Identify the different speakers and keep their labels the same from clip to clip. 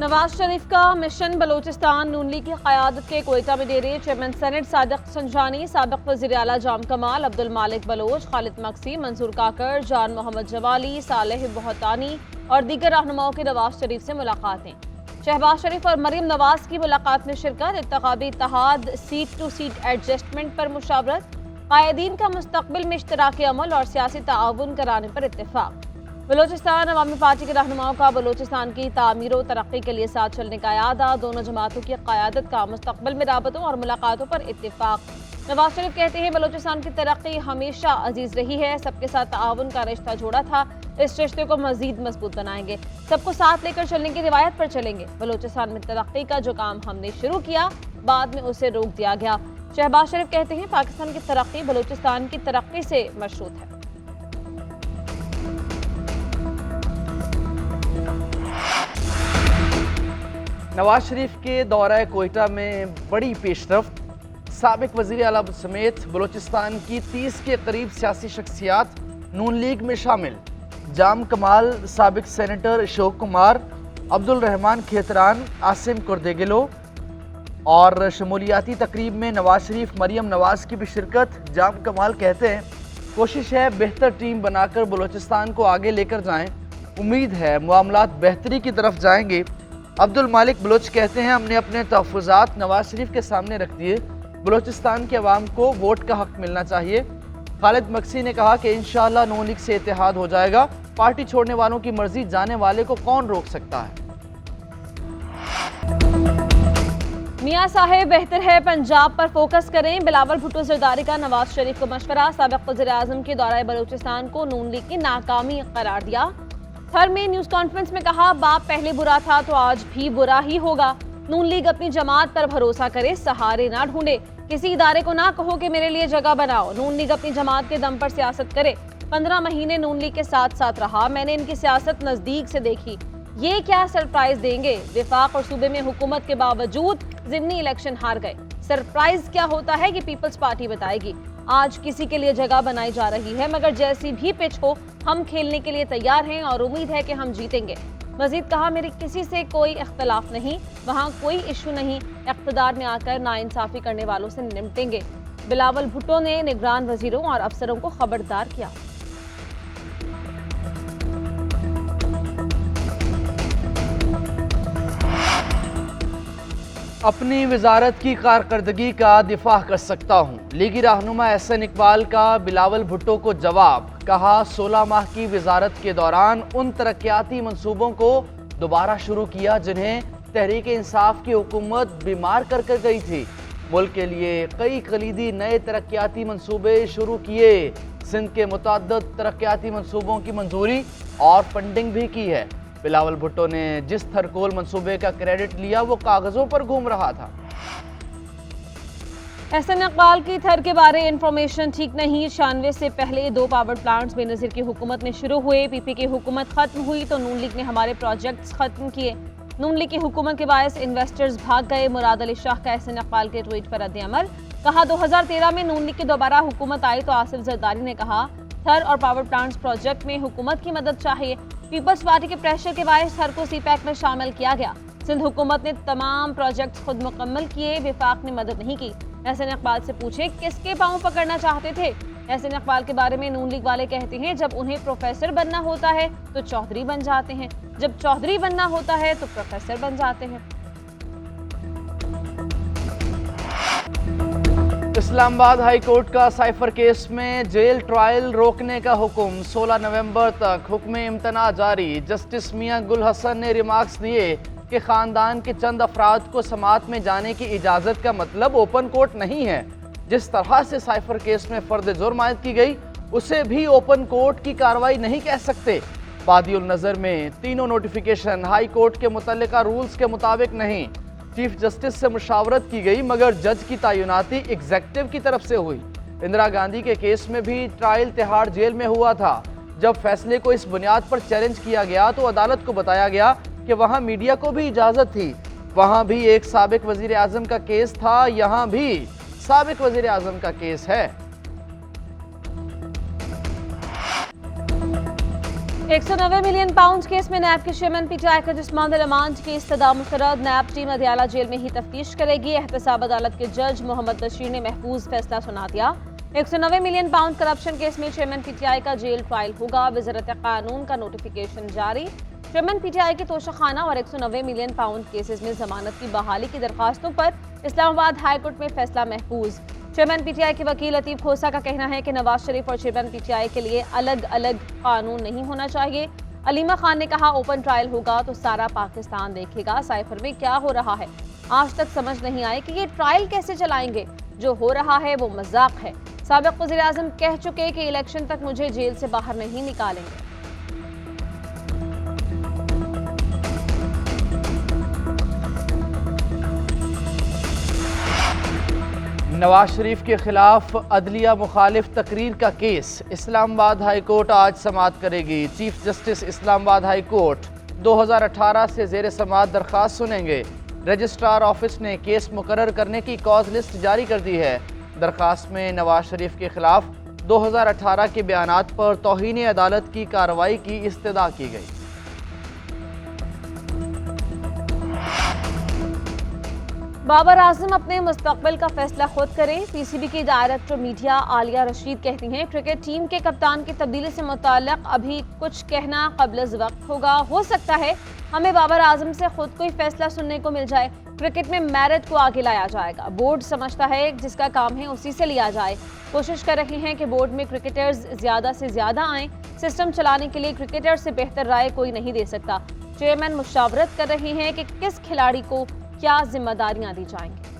Speaker 1: नवाज शरीफ का मिशन बलोचिस्तान नून लीग की क़यादत के कोयटा में डेरे। चेयरमैन सेनेट सादिक संजानी, साबिक़ वज़ीर आला जाम कमाल, अब्दुल मालिक बलोच, खालिद मक्सी, मंसूर काकर, जान मोहम्मद जवाली, सालेह बहतानी और दीगर रहनुमाओं की नवाज शरीफ से मुलाकातें। शहबाज शरीफ और मरीम नवाज की मुलाकात में शिरकत। इंतखाबी इत्तेहाद, सीट टू सीट एडजस्टमेंट पर मुशावरत। कायदीन का मुस्तकबिल में इश्तराकी अमल और सियासी ताउन कराने पर इत्तेफाक। बलोचिस्तान अवामी पार्टी के रहनुमाओं का बलोचिस्तान की तामीर व तरक्की के लिए साथ चलने का इरादा। दोनों जमातों की क़यादत का मुस्तकबिल में राबतों और मुलाकातों पर इत्तेफाक। नवाज शरीफ कहते हैं बलोचिस्तान की तरक्की हमेशा अजीज रही है, सबके साथ ताउन का रिश्ता जोड़ा था, इस रिश्ते को मजीद मजबूत बनाएंगे, सबको साथ लेकर चलने की रिवायत पर चलेंगे। बलोचिस्तान में तरक्की का जो काम हमने शुरू किया, बाद में उसे रोक दिया गया। शहबाज शरीफ कहते हैं पाकिस्तान की तरक्की बलोचिस्तान की तरक्की से मशरूत है।
Speaker 2: नवाज शरीफ के दौरा कोयटा में बड़ी पेशरफ्त। साबिक वज़ीर आला समेत बलोचिस्तान की 30 के करीब सियासी शख्सियात नून लीग में शामिल। जाम कमाल, साबिक सेनेटर अशोक कुमार, अब्दुल रहमान खेतरान, आसिम कुर्देगिलो और शमूलियाती तकरीब में नवाज शरीफ, मरियम नवाज की भी शिरकत। जाम कमाल कहते हैं कोशिश है बेहतर टीम बनाकर बलोचिस्तान को आगे लेकर जाएं, उम्मीद है मामलात बेहतरी की तरफ जाएंगे। अब्दुल मालिक बलोच कहते हैं हमने अपने तहफ़्फ़ुज़ात नवाज शरीफ के सामने रख दिए, बलोचिस्तान के अवाम को वोट का हक मिलना चाहिए। खालिद मक्सी ने कहा कि इंशाअल्लाह नून लीग से इत्तेहाद हो जाएगा, पार्टी छोड़ने वालों की मर्जी जाने वाले को कौन रोक सकता है।
Speaker 1: मियाँ साहेब बेहतर है पंजाब पर फोकस करें, बिलावल भुट्टो जरदारी का नवाज शरीफ को मशवरा। साबिक़ वज़ीर आज़म के दौरे बलूचिस्तान को नून लीग की नाकामी करार दिया। थर में न्यूज़ कॉन्फ्रेंस में कहा बाप पहले बुरा था तो आज भी बुरा ही होगा। नून लीग अपनी जमात पर भरोसा करे, सहारे ना ढूंढे, किसी इदारे को ना कहो कि मेरे लिए जगह बनाओ। नून लीग अपनी जमात के दम पर सियासत करे। 15 महीने नून लीग के साथ साथ रहा, मैंने इनकी सियासत नजदीक से देखी। ये क्या सरप्राइज देंगे, विफाक और सूबे में हुकूमत के बावजूद ज़िमनी इलेक्शन हार गए। सरप्राइज क्या होता है कि पीपल्स पार्टी बताएगी। आज किसी के लिए जगह बनाई जा रही है, मगर जैसी भी पिच हो हम खेलने के लिए तैयार हैं और उम्मीद है कि हम जीतेंगे। मजीद कहा मेरी किसी से कोई इख्तलाफ नहीं, वहाँ कोई इशू नहीं, इख्तिदार में आकर नाइंसाफ़ी करने वालों से निपटेंगे। बिलावल भुट्टो ने निगरान वजीरों और अफसरों को खबरदार किया।
Speaker 2: अपनी वजारत की कारकर्दगी का दिफा कर सकता हूँ, लीगी रहनुमा एहसन इकबाल का बिलावल भुट्टो को जवाब। कहा 16 माह की वजारत के दौरान उन तरक्याती मंसूबों को दोबारा शुरू किया जिन्हें तहरीक इंसाफ की हुकूमत बीमार कर गई थी। मुल्क के लिए कई कलीदी नए तरक्याती मंसूबे शुरू किए। सिंध के मुतअद्दिद तरक्याती मंसूबों की मंजूरी और फंडिंग भी की है। बिलावल भुट्टो ने जिस थरकोल मंसूबे का क्रेडिट लिया वो कागजों पर घूम रहा था।
Speaker 1: एहसन इकबाल की थर के बारे इंफॉर्मेशन ठीक नहीं। 96 से पहले 2 पावर प्लांट्स बेनज़ीर की हुकूमत में शुरू हुए। पीपी की हुकूमत खत्म हुई तो नून लीग ने हमारे प्रोजेक्ट्स खत्म किए। नून लीग की हुकूमत के बायस इन्वेस्टर्स भाग गए। मुराद अली शाह का एहसन इकबाल के ट्वीट पर रद्द-ए-अमल। कहा 2013 में नून लीग की दोबारा हुकूमत आई तो आसिफ जरदारी ने कहा थर और पावर प्लांट्स प्रोजेक्ट में हुकूमत की मदद चाहिए। पीपल्स पार्टी के प्रेशर के बायस थर को सीपैक में शामिल किया गया। सिंध हुकूमत ने तमाम प्रोजेक्ट्स खुद मुकम्मल किए, विफाक ने मदद नहीं की। एहसन इकबाल से पूछे किसके पांव पकड़ना चाहते थे। एहसन इकबाल के बारे में नून लीग वाले कहते हैं जब उन्हें प्रोफेसर बनना होता है तो चौधरी बन जाते हैं, जब चौधरी बनना होता है तो प्रोफेसर बन जाते हैं।
Speaker 2: इस्लामाबाद हाई कोर्ट का साइफर केस में जेल ट्रायल रोकने का हुक्म। 16 नवंबर तक हुक्म इम्तना जारी। जस्टिस मियां गुल हसन ने रिमार्क्स दिए कि खानदान के चंद अफराद को समात में जाने की इजाज़त का मतलब ओपन कोर्ट नहीं है। जिस तरह से साइफर केस में फर्द जुर्म आयद की गई उसे भी ओपन कोर्ट की कार्रवाई नहीं कह सकते। बादिउल नज़र में तीनों नोटिफिकेशन हाई कोर्ट के मुतल्लिका रूल्स के मुताबिक नहीं। चीफ जस्टिस से मुशावरत की गई मगर जज की तैनाती एग्जेक्टिव की तरफ से हुई। इंदिरा गांधी के केस में भी ट्रायल तिहाड़ जेल में हुआ था। जब फैसले को इस बुनियाद पर चैलेंज किया गया तो अदालत को बताया गया कि वहां मीडिया को भी इजाजत थी। वहां भी एक साबिक वजीर आजम का केस था, यहां भी साबिक वजीर आजम का केस है।
Speaker 1: 190 मिलियन पाउंड केस में नैब के चेयरमैन पीटीआई का जिस्मानी रिमांड की इस्तदा मुस्तरद। नैब टीम अदियाला जेल में ही तफ्तीश करेगी। एहतसाब अदालत के जज मोहम्मद बशीर ने महफूज फैसला सुना दिया। 190 मिलियन पाउंड करप्शन केस में चेयरमैन पीटीआई का जेल ट्रायल होगा। वज़ारत कानून का नोटिफिकेशन जारी। चेयरमैन पीटीआई के तोशाखाना और 190 मिलियन पाउंड केसेस में जमानत की बहाली की दरखास्तों पर इस्लामाबाद हाईकोर्ट में फैसला महफूज। चेयरमैन पीटीआई के वकील लतीफ खोसा का कहना है कि नवाज शरीफ और चेयरमैन पीटीआई के लिए अलग अलग कानून नहीं होना चाहिए। अलीमा खान ने कहा ओपन ट्रायल होगा तो सारा पाकिस्तान देखेगा। साइफर में क्या हो रहा है आज तक समझ नहीं आए कि ये ट्रायल कैसे चलाएंगे। जो हो रहा है वो मजाक है। साबिक वज़ीर आज़म कह चुके कि इलेक्शन तक मुझे जेल से बाहर नहीं निकालेंगे।
Speaker 2: नवाज शरीफ के खिलाफ अदलिया मुखालिफ तकरीर का केस इस्लामाबाद हाई कोर्ट आज समाअत करेगी। Chief justice Islamabad high court 2018 से जेर समाअत दरख्वास्त सुनेंगे। रजिस्ट्रार ऑफिस ने केस मुकर्रर करने की कॉज लिस्ट जारी कर दी है। दरख्वास्त में नवाज शरीफ के खिलाफ 2018 के बयानात पर तौहीन अदालत की कार्रवाई की इस्तदा की गई।
Speaker 1: बाबर आजम अपने मुस्तकबिल का फैसला खुद करें। पीसीबी की डायरेक्टर मीडिया आलिया रशीद कहती हैं क्रिकेट टीम के कप्तान की तब्दीली से मुताल्लिक अभी कुछ कहना क़ब्ल वक्त होगा। हो सकता है हमें बाबर आजम से खुद कोई फैसला सुनने को मिल जाए। क्रिकेट में मेरिट को आगे लाया जाएगा। बोर्ड समझता है जिसका काम है उसी से लिया जाए। कोशिश कर रहे हैं कि बोर्ड में क्रिकेटर्स ज़्यादा से ज़्यादा आएँ। सिस्टम चलाने के लिए क्रिकेटर से बेहतर राय कोई नहीं दे सकता। चेयरमैन मुशावरत कर रहे हैं कि किस खिलाड़ी को क्या जिम्मेदारियां दी जाएंगी।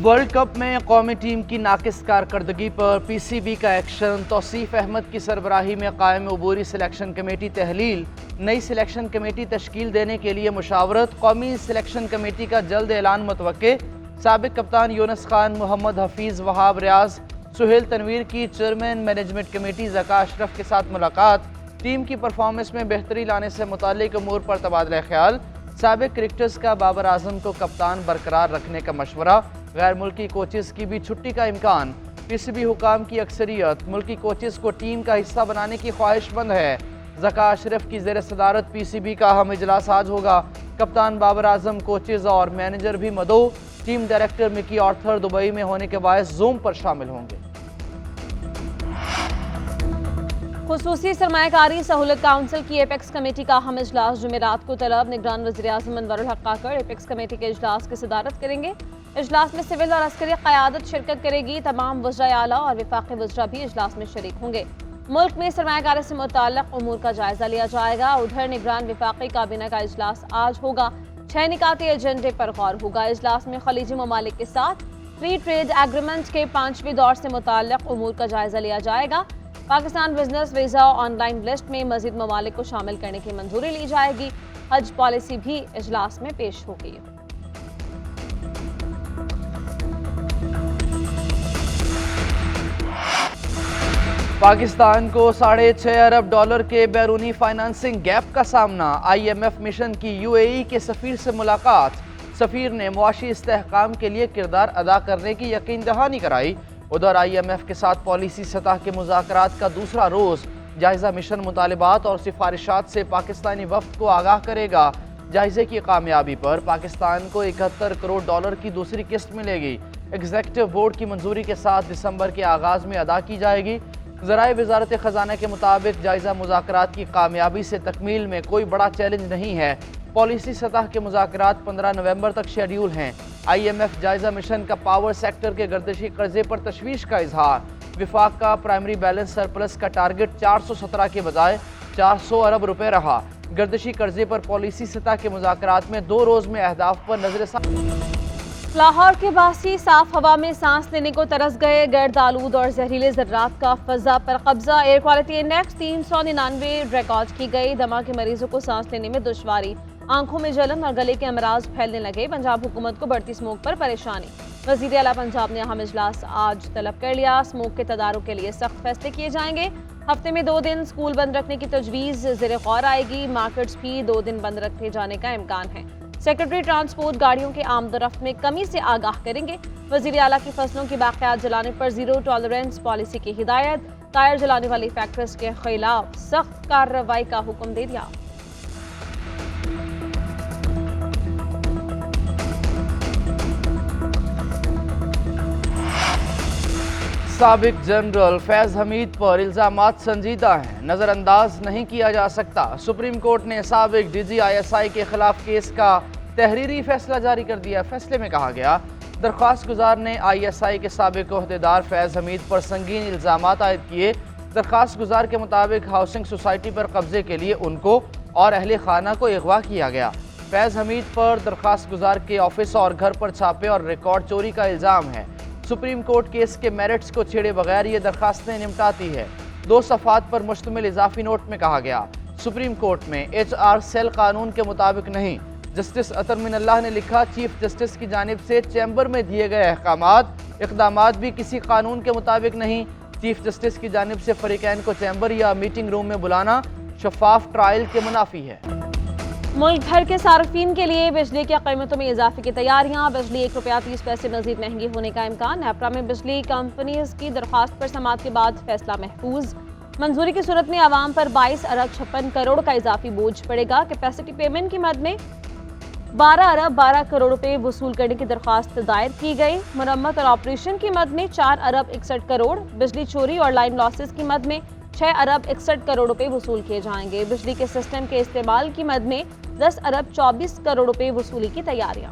Speaker 2: वर्ल्ड कप में कौमी टीम की नाकिस कारकर्दगी पर पीसीबी का एक्शन। तौसीफ अहमद की सरबराही में कायम अबूरी सिलेक्शन कमेटी तहलील। नई सिलेक्शन कमेटी तश्कील देने के लिए मुशावरत। कौमी सिलेक्शन कमेटी का जल्द ऐलान मुतवक्के। साबिक कप्तान यूनुस खान, मोहम्मद हफीज, वहाब रियाज, सुहेल तनवीर की chairman management committee Zaka Ashraf के साथ मुलाकात। टीम की परफॉर्मेंस में बेहतरी लाने से मुताल्लिक अमूर पर तबादला ख्याल। साबिक क्रिकेटर्स का बाबर आजम को कप्तान बरकरार रखने का मशवरा। गैर मुल्की कोचेस की भी छुट्टी का इम्कान। पीसीबी हुकाम की अक्सरियत मुल्की कोचेस को टीम का हिस्सा बनाने की ख्वाहिशमंद है। ज़का अशरफ की ज़ेर सदारत पीसीबी का अहम इजलास आज होगा। कप्तान बाबर आजम, कोचेज और मैनेजर भी मदो। Team director Mickey Arthur Dubai में होने के बायस जूम पर शामिल होंगे।
Speaker 1: खुसूसी सरमायाकारी सहूलत काउंसिल की एपेक्स कमेटी का अहम इजलास जुमेरात को तलब। निगरान वज़ीर आज़म अनवरुल हक काकड़ एपेक्स कमेटी के इजलास की सदारत करेंगे। इजलास में सिविल और अस्करी क़यादत शिरकत करेगी। तमाम वज़राए आला और वफाकी वज़रा भी इजलास में शरीक होंगे। मुल्क में सरमायाकारी से मुताल्लिक़ उमूर का जायजा लिया जाएगा। उधर निगरान वफाकी काबीना का इजलास आज होगा। 6 निकाती एजेंडे पर गौर होगा। इजलास में खलीजी ममालिक के साथ फ्री ट्रेड एग्रीमेंट के 5वें दौर से मुताल्लिक़ उमूर का जायजा लिया जाएगा। Pakistan business visa online list में मजीद ममालिक को शामिल करने की मंजूरी ली जाएगी। हज पॉलिसी भी इजलास में पेश होगी।
Speaker 2: पाकिस्तान को $6.5 अरब के बैरूनी फाइनेंसिंग गैप का सामना। IMF मिशन की UAE के सफ़ीर से मुलाकात। सफ़ीर ने मुआशी इस्तेहकाम के लिए किरदार अदा करने की यकीन दहानी कराई। उधर IMF के साथ पॉलिसी सतह के मुज़ाकरात का दूसरा रोज़। जायज़ा मिशन मुतालिबात और सिफारिशात से पाकिस्तानी वफ़द को आगाह करेगा। जायज़े की कामयाबी पर पाकिस्तान को $71 करोड़ की दूसरी किस्त मिलेगी। एग्जीक्यूटिव बोर्ड की मंजूरी के साथ दिसंबर के आगाज़ में अदा की जाएगी। ज़राए वज़ारत ख़जाना के मुताबिक जायज़ा मुज़ाकरात की कामयाबी से तकमील में कोई बड़ा चैलेंज नहीं है। पॉलिसी सतह के मुज़ाकरात 15 नवंबर तक शेड्यूल हैं। IMF जायज़ा मिशन का पावर सेक्टर के गर्दिशी कर्जे पर तशवीश का इजहार। विफाक का प्राइमरी बैलेंस सरप्लस का टारगेट 417 के बजाय 400 अरब रुपए रहा। गर्दिशी कर्जे पर पॉलिसी सतह के मुज़ाकरात में 2 रोज़ में अहदाफ पर नजर।
Speaker 1: लाहौर के बासी साफ हवा में सांस लेने को तरस गए। गर्द आलूद और जहरीले ज़र्रात का फ़ज़ा पर कब्जा। एयर क्वालिटी इंडेक्स 399 रिकॉर्ड की गई। दमा के मरीजों को सांस लेने में दुश्वारी, आंखों में जलन और गले के अमराज फैलने लगे। पंजाब हुकूमत को बढ़ती स्मोक पर परेशानी। वज़ीर आला पंजाब ने अहम इजलास आज तलब कर लिया। स्मोक के तदारुक के लिए सख्त फैसले किए जाएंगे। हफ्ते में 2 दिन स्कूल बंद रखने की तजवीज़ ज़ेर गौर आएगी। मार्केट्स भी 2 दिन बंद रखे जाने का इम्कान है। सेक्रेटरी ट्रांसपोर्ट गाड़ियों के आमदरफ्त में कमी से आगाह करेंगे। वजीर आला की फसलों की बाक़ियात जलाने पर जीरो टॉलरेंस पॉलिसी की हिदायत। टायर जलाने वाली फैक्ट्रीज के खिलाफ सख्त कार्रवाई का हुक्म दे दिया।
Speaker 2: साबिक जनरल फैज हमीद पर इल्जामात संजीदा हैं, नज़रअंदाज नहीं किया जा सकता। सुप्रीम कोर्ट ने साबिक DGISI के खिलाफ केस का तहरीरी फैसला जारी कर दिया। फैसले में कहा गया, दरख्वास्त गुजार ने ISI के साबिक ओहदेदार फैज हमीद पर संगीन इल्जामात आयद किए। दरख्वास्त गुजार के मुताबिक हाउसिंग सोसाइटी पर कब्जे के लिए उनको और अहले खाना को अगवा किया गया। फैज हमीद पर दरख्वास्त गुजार के ऑफिस और घर पर छापे और रिकॉर्ड चोरी का इल्ज़ाम है। सुप्रीम कोर्ट केस के मेरिट्स को छेड़े बगैर ये दरखास्तें निपटाती है। 2 सफ़ात पर मुश्तमिल इजाफी नोट में कहा गया, सुप्रीम कोर्ट में HR सेल कानून के मुताबिक नहीं। जस्टिस अतर मिनल्लाह ने लिखा, चीफ जस्टिस की जानिब से चैम्बर में दिए गए इक़दामात भी किसी कानून के मुताबिक नहीं। चीफ जस्टिस की जानिब से फरीकैन को चैम्बर या मीटिंग रूम में बुलाना शफाफ ट्रायल के मुनाफी है।
Speaker 1: मुल्क भर के सार्फिन के लिए बिजली की कीमतों में इजाफे की तैयारियां। बिजली ₹1.30 मजीद महंगी होने का इम्कान। नेपरा में बिजली कंपनीज की दरख्वास्त पर समाअत के बाद फैसला महफूज। मंजूरी की सूरत में आवाम पर 22 अरब 56 करोड़ का इजाफी बोझ पड़ेगा। कैपेसिटी पेमेंट की मद में 12 अरब 12 करोड़ रुपए वसूल करने की दरख्वास्त दायर की गई। मरम्मत और ऑपरेशन की मद में 4 अरब 61 करोड़, बिजली चोरी और लाइन लॉसेस की मद में 6 अरब 61 करोड़ रुपए वसूल किए जाएंगे। बिजली के सिस्टम के इस्तेमाल की मद में 10 अरब 24 करोड़ रुपए वसूली की तैयारियां।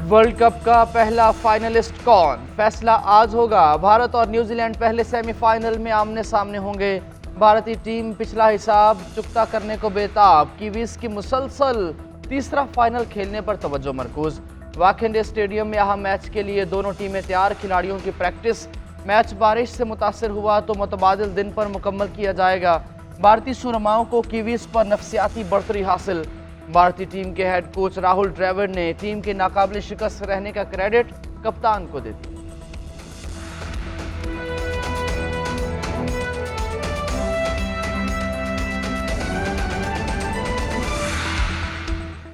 Speaker 2: वर्ल्ड कप का पहला फाइनलिस्ट कौन? फैसला आज होगा। भारत और न्यूजीलैंड पहले सेमीफाइनल में आमने सामने होंगे। भारतीय टीम पिछला हिसाब चुकता करने को बेताब। कीवीज की मुसलसल तीसरा फाइनल खेलने पर तवज्जो मरकूज। वाखेडे स्टेडियम में अहम मैच के लिए दोनों टीमें तैयार। खिलाड़ियों की प्रैक्टिस मैच बारिश से मुतासर हुआ तो मुतबादिल दिन पर मुकम्मल किया जाएगा। भारतीय सुरमाओं को कीवीज पर नफसियाती बढ़तरी हासिल। भारतीय टीम के हेड कोच राहुल द्रविड़ ने टीम के नाकाबिल शिकस्त रहने का क्रेडिट कप्तान को दे दिया।